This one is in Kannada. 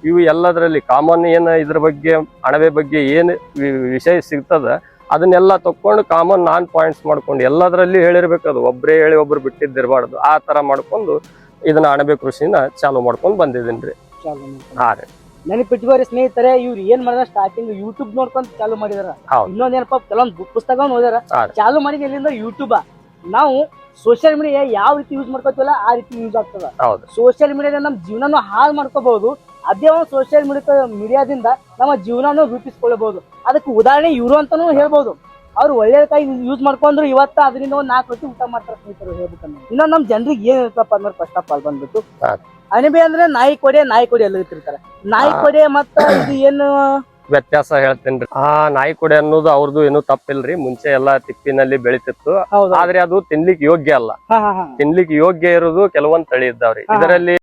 ಇವು ಎಲ್ಲದರಲ್ಲಿ ಕಾಮನ್ ಏನು ಇದ್ರ ಬಗ್ಗೆ ಅಣಬೆ ಬಗ್ಗೆ ಏನು ವಿಷಯ ಸಿಗ್ತದ ಅದನ್ನೆಲ್ಲ ತಕೊಂಡು ಕಾಮನ್ ನಾನ್ ಪಾಯಿಂಟ್ಸ್ ಮಾಡ್ಕೊಂಡು ಎಲ್ಲದರಲ್ಲಿ ಹೇಳಿರ್ಬೇಕು. ಅದು ಒಬ್ಬರೇ ಹೇಳಿ ಒಬ್ರು ಬಿಟ್ಟಿದ್ದಿರಬಾರ್ದು. ಆ ತರ ಮಾಡ್ಕೊಂಡು ಇದನ್ನ ಅಣಬೆ ಕೃಷಿನ ಚಾಲು ಮಾಡ್ಕೊಂಡು ಬಂದಿದ್ದೀನ್ರಿ. ಹಾ ರೀ. ನೆನಪಿಟ್ಕೋರಿ ಸ್ನೇಹಿತರೆ, ಇವ್ರು ಏನ್ ಮಾಡಿದಾರ ಸ್ಟಾರ್ಟಿಂಗ್ ಯೂಟ್ಯೂಬ್ ನೋಡ್ಕೊಂಡ್ ಚಾಲು ಮಾಡಿದಾರ. ಇನ್ನೊಂದೇನಪ್ಪ ಕೆಲವೊಂದು ಪುಸ್ತಕ ಓದಾರ, ಚಾಲು ಮಾಡಿದ ಎಲ್ಲಿಂದ ಯೂಟ್ಯೂಬ್. ನಾವು ಸೋಷಿಯಲ್ ಮೀಡಿಯಾ ಯಾವ ರೀತಿ ಯೂಸ್ ಮಾಡ್ಕೋತೀವಲ್ಲ ಆ ರೀತಿ ಯೂಸ್ ಆಗ್ತದ. ಸೋಷಿಯಲ್ ಮೀಡಿಯಾದಿಂದ ನಮ್ ಜೀವನನು ಹಾಳು ಮಾಡ್ಕೋಬಹುದು. ಅದೇ ಒಂದು ಸೋಷಿಯಲ್ ಮೀಡಿಯಾದಿಂದ ನಮ್ಮ ಜೀವನನು ರೂಪಿಸ್ಕೊಳ್ಬಹುದು. ಅದಕ್ಕೆ ಉದಾಹರಣೆ ಇವ್ರು ಅಂತಾನು ಹೇಳ್ಬಹುದು. ಅವ್ರು ಒಳ್ಳೆದಕ್ಕಾಗಿ ಯೂಸ್ ಮಾಡ್ಕೊಂಡ್ರು ಇವತ್ತ ಅದರಿಂದ ಒಂದ್ 4 ಹೊತ್ತು ಊಟ ಮಾಡ್ತಾರೆ ಸ್ನೇಹಿತರು ಹೇಳ್ಬೇಕಂದ್ರೆ. ಇನ್ನೊಂದ್ ನಮ್ ಜನರಿಗೆ ಏನ್ ಇರ್ತಪ್ಪ ಅಂದ್ರೆ ಫಸ್ಟ್ ಆಫ್ ಆಲ್ ಬಂದ್ಬಿಟ್ಟು ಅಣಬೆ ಅಂದ್ರೆ ನಾಯಿ ಕೊಡೆ ಎಲ್ಲ ಇರ್ತಿರ್ತಾರೆ. ನಾಯಿ ಕೊಡೆ ಮತ್ತ ಇದು ಏನು ವ್ಯತ್ಯಾಸ ಹೇಳ್ತೇನ್ರಿ. ನಾಯಿ ಕೊಡೆ ಅನ್ನೋದು ಅವ್ರದ್ದು ಏನು ತಪ್ಪಿಲ್ರಿ. ಮುಂಚೆ ಎಲ್ಲಾ ತಿಪ್ಪಿನಲ್ಲಿ ಬೆಳಿತಿತ್ತು. ಆದ್ರೆ ಅದು ತಿನ್ಲಿಕ್ಕೆ ಯೋಗ್ಯ ಅಲ್ಲ. ತಿನ್ಲಿಕ್ಕೆ ಯೋಗ್ಯ ಇರೋದು ಕೆಲವೊಂದ್ ತಳಿ ಇದ್ದಾವ್ರಿ. ಇದರಲ್ಲಿ